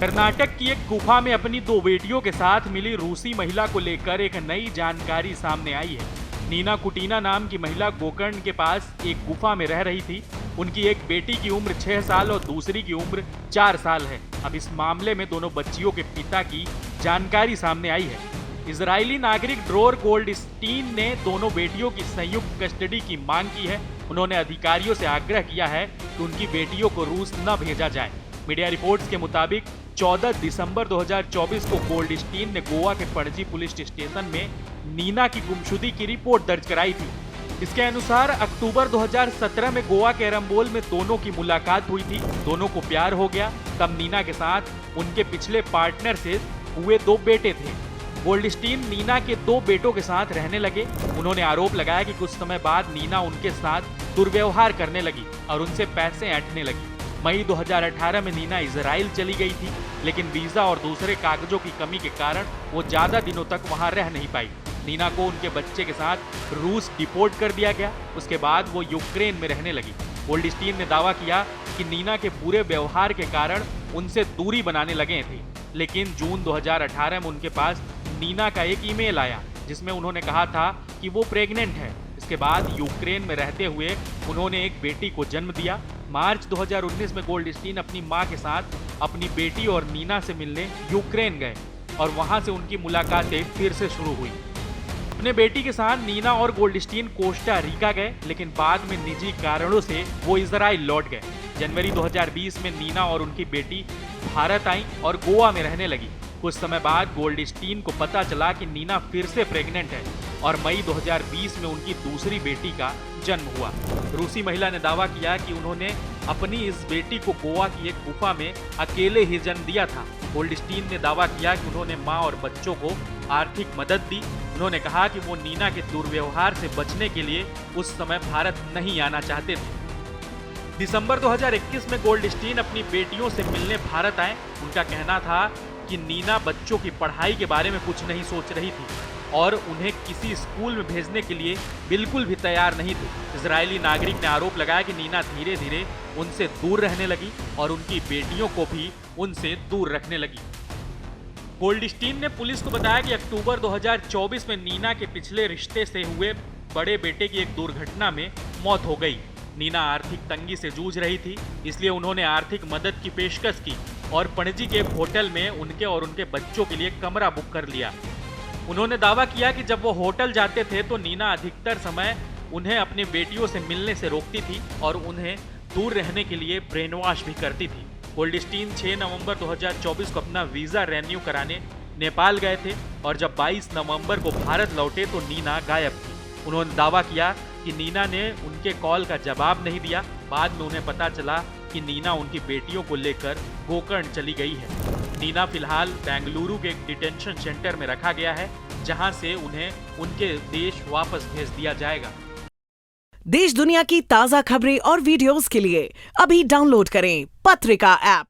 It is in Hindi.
कर्नाटक की एक गुफा में अपनी दो बेटियों के साथ मिली रूसी महिला को लेकर एक नई जानकारी सामने आई है। नीना कुटीना नाम की महिला गोकर्ण के पास एक गुफा में रह रही थी। उनकी एक बेटी की उम्र 6 साल और दूसरी की उम्र 4 साल है। अब इस मामले में दोनों बच्चियों के पिता की जानकारी सामने आई है। इजरायली नागरिक ड्रोर गोल्डस्टीन ने दोनों बेटियों की संयुक्त कस्टडी की मांग की है। उन्होंने अधिकारियों से आग्रह किया है कि उनकी बेटियों को रूस न भेजा जाए। मीडिया रिपोर्ट्स के मुताबिक 14 दिसंबर 2024 को गोल्डस्टीन ने गोवा के पणजी पुलिस स्टेशन में नीना की गुमशुदगी की रिपोर्ट दर्ज कराई थी। इसके अनुसार अक्टूबर 2017 में गोवा के एरम्बोल में दोनों की मुलाकात हुई थी। दोनों को प्यार हो गया। तब नीना के साथ उनके पिछले पार्टनर से हुए 2 बेटे थे। गोल्डस्टीन नीना के 2 बेटों के साथ रहने लगे। उन्होंने आरोप लगाया कि कुछ समय बाद नीना उनके साथ दुर्व्यवहार करने लगी और उनसे पैसे ऐंठने लगी। मई 2018 में नीना इजराइल चली गई थी, लेकिन वीजा और दूसरे कागजों की कमी के कारण वो ज्यादा दिनों तक वहां रह नहीं पाई। नीना को उनके बच्चे के साथ रूस डिपोर्ट कर दिया गया। उसके बाद वो यूक्रेन में रहने लगी। गोल्डस्टीन ने दावा किया कि नीना के बुरे व्यवहार के कारण उनसे दूरी बनाने लगे थे, लेकिन जून 2018 में उनके पास नीना का एक ईमेल आया जिसमें उन्होंने कहा था कि वो प्रेग्नेंट है। इसके बाद यूक्रेन में रहते हुए उन्होंने एक बेटी को जन्म दिया। मार्च 2019 में गोल्डस्टीन अपनी मां के साथ अपनी बेटी और नीना से मिलने यूक्रेन गए और वहां से उनकी मुलाकातें फिर से शुरू हुई। अपने बेटी के साथ नीना और गोल्डस्टीन कोस्टा रिका गए, लेकिन बाद में निजी कारणों से वो इजराइल लौट गए। जनवरी 2020 में नीना और उनकी बेटी भारत आई और गोवा में रहने लगी। कुछ समय बाद गोल्डस्टीन को पता चला कि नीना फिर से प्रेग्नेंट है और मई 2020 में उनकी दूसरी बेटी का जन्म हुआ। रूसी महिला ने दावा किया कि उन्होंने अपनी इस बेटी को गोवा की एक गुफा में अकेले ही जन्म दिया था। गोल्डस्टीन ने दावा किया कि उन्होंने मां और बच्चों को आर्थिक मदद दी। उन्होंने कहा कि वो नीना के दुर्व्यवहार से बचने के लिए उस समय भारत नहीं आना चाहते थे। दिसंबर 2021 में गोल्डस्टीन अपनी बेटियों से मिलने भारत आए। उनका कहना था कि नीना बच्चों की पढ़ाई के बारे में कुछ नहीं सोच रही थी और उन्हें किसी स्कूल में भेजने के लिए बिल्कुल भी तैयार नहीं थी। इजरायली नागरिक ने आरोप लगाया कि नीना धीरे धीरे उनसे दूर रहने लगी और उनकी बेटियों को भी उनसे दूर रखने लगी। गोल्डस्टीन ने पुलिस को बताया कि अक्टूबर 2024 में नीना के पिछले रिश्ते से हुए बड़े बेटे की एक दुर्घटना में मौत हो गई। नीना आर्थिक तंगी से जूझ रही थी, इसलिए उन्होंने आर्थिक मदद की पेशकश की और पणजी के एक होटल में उनके और उनके बच्चों के लिए कमरा बुक कर लिया। उन्होंने दावा किया कि जब वो होटल जाते थे तो नीना अधिकतर समय उन्हें अपनी बेटियों से मिलने से रोकती थी और उन्हें दूर रहने के लिए ब्रेन वॉश भी करती थी। गोल्डस्टीन 6 नवंबर 2024 को अपना वीजा रेन्यू कराने नेपाल गए थे और जब 22 नवंबर को भारत लौटे तो नीना गायब थी। उन्होंने दावा किया कि नीना ने उनके कॉल का जवाब नहीं दिया। बाद में उन्हें पता चला कि नीना उनकी बेटियों को लेकर गोकर्ण चली गई है। नीना फिलहाल बेंगलुरु के एक डिटेंशन सेंटर में रखा गया है, जहां से उन्हें उनके देश वापस भेज दिया जाएगा। देश दुनिया की ताजा खबरें और वीडियोस के लिए अभी डाउनलोड करें पत्रिका ऐप।